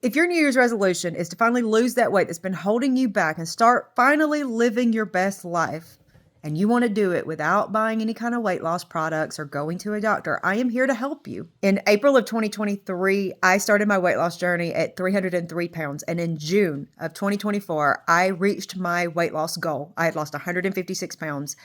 If your New Year's resolution is to finally lose that weight that's been holding you back and start finally living your best life, and you want to do it without buying any kind of weight loss products or going to a doctor, I am here to help you. In April of 2023, I started my weight loss journey at 303 pounds. And in June of 2024, I reached my weight loss goal. I had lost 156 pounds,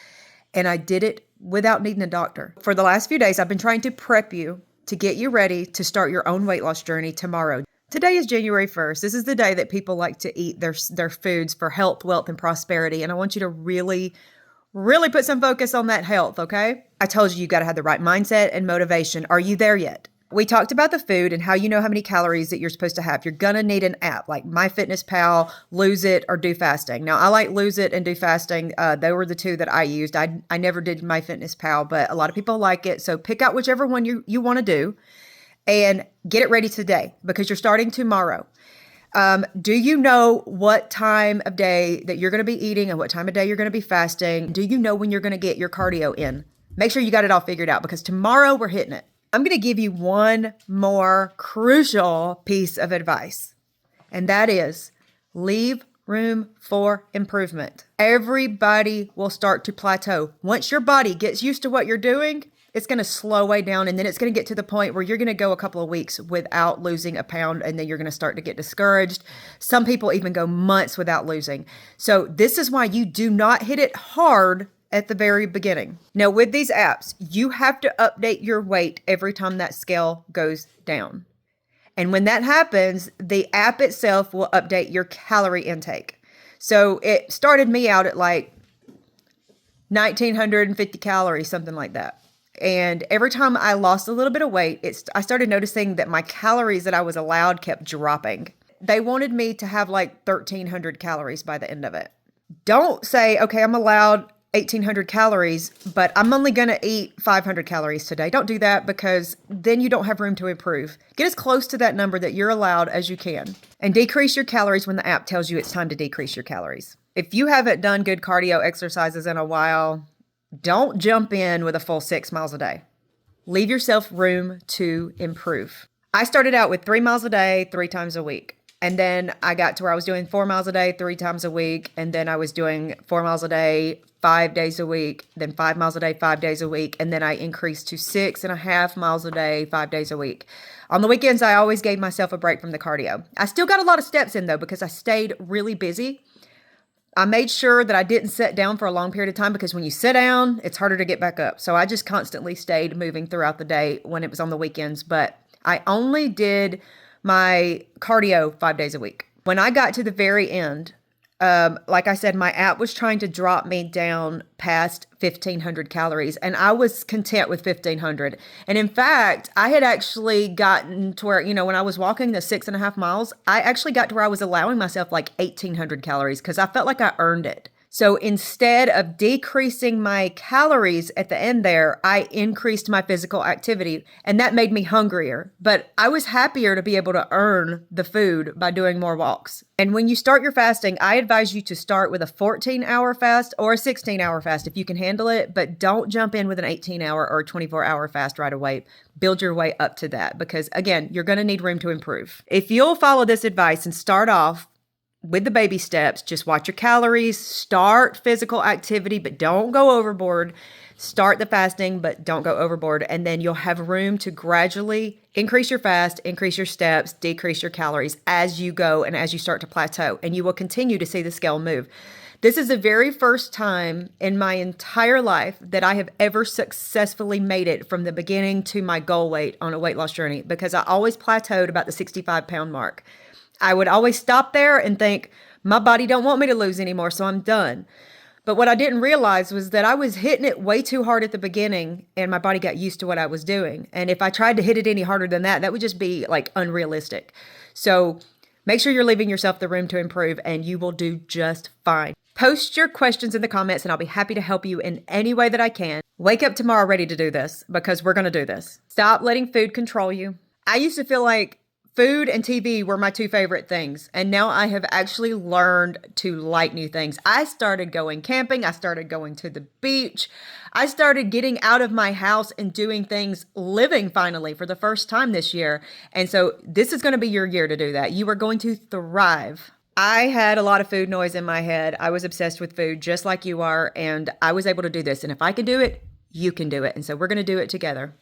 and I did it without needing a doctor. For the last few days, I've been trying to prep you to get you ready to start your own weight loss journey tomorrow. Today is January 1st. This is the day that people like to eat their foods for health, wealth, and prosperity. And I want you to really put some focus on that health, okay? I told you got to have the right mindset and motivation. Are you there yet? We talked about the food and how you know how many calories that you're supposed to have. You're going to need an app like MyFitnessPal, Lose It, or Do Fasting. Now, I like Lose It and Do Fasting. They were the two that I used. I never did MyFitnessPal, but a lot of people like it. So pick out whichever one you want to do and get it ready today because you're starting tomorrow. Do you know what time of day that you're going to be eating and what time of day you're going to be fasting? Do you know when you're going to get your cardio in? Make sure you got it all figured out because tomorrow we're hitting it. I'm going to give you one more crucial piece of advice, and that is leave room for improvement. Everybody will start to plateau. Once your body gets used to what you're doing, it's going to slow way down, and then it's going to get to the point where you're going to go a couple of weeks without losing a pound, and then you're going to start to get discouraged. Some people even go months without losing. So this is why you do not hit it hard at the very beginning. Now, with these apps, you have to update your weight every time that scale goes down. And when that happens, the app itself will update your calorie intake. So it started me out at like 1,950 calories, something like that. And every time I lost a little bit of weight, I started noticing that my calories that I was allowed kept dropping. They wanted me to have like 1,300 calories by the end of it. Don't say, okay, I'm allowed 1,800 calories, but I'm only going to eat 500 calories today. Don't do that because then you don't have room to improve. Get as close to that number that you're allowed as you can and decrease your calories when the app tells you it's time to decrease your calories. If you haven't done good cardio exercises in a while, don't jump in with a full 6 miles a day. Leave yourself room to improve. I started out with 3 miles a day, 3 times a week. And then I got to where I was doing 4 miles a day, 3 times a week. And then I was doing 4 miles a day, 5 days a week, then 5 miles a day, 5 days a week. And then I increased to 6.5 miles a day, 5 days a week. On the weekends, I always gave myself a break from the cardio. I still got a lot of steps in though, because I stayed really busy. I made sure that I didn't sit down for a long period of time because when you sit down, it's harder to get back up. So I just constantly stayed moving throughout the day when it was on the weekends, but I only did my cardio 5 days a week. When I got to the very end, like I said, my app was trying to drop me down past 1,500 calories, and I was content with 1,500. And in fact, I had actually gotten to where, when I was walking the 6.5 miles, I actually got to where I was allowing myself like 1,800 calories because I felt like I earned it. So instead of decreasing my calories at the end there, I increased my physical activity, and that made me hungrier. But I was happier to be able to earn the food by doing more walks. And when you start your fasting, I advise you to start with a 14-hour fast or a 16-hour fast if you can handle it, but don't jump in with an 18-hour or a 24-hour fast right away. Build your way up to that because, again, you're going to need room to improve. If you'll follow this advice and start off with the baby steps, just watch your calories, start physical activity, but don't go overboard. Start the fasting, but don't go overboard. And then you'll have room to gradually increase your fast, increase your steps, decrease your calories as you go and as you start to plateau. And you will continue to see the scale move. This is the very first time in my entire life that I have ever successfully made it from the beginning to my goal weight on a weight loss journey because I always plateaued about the 65-pound mark. I would always stop there and think, my body don't want me to lose anymore, so I'm done. But what I didn't realize was that I was hitting it way too hard at the beginning and my body got used to what I was doing. And if I tried to hit it any harder than that, that would just be like unrealistic. So make sure you're leaving yourself the room to improve and you will do just fine. Post your questions in the comments and I'll be happy to help you in any way that I can. Wake up tomorrow ready to do this because we're going to do this. Stop letting food control you. I used to feel like Food and TV were my two favorite things. And now I have actually learned to like new things. I started going camping. I started going to the beach. I started getting out of my house and doing things, living finally for the first time this year. And so this is going to be your year to do that. You are going to thrive. I had a lot of food noise in my head. I was obsessed with food just like you are. And I was able to do this. And if I can do it, you can do it. And so we're going to do it together.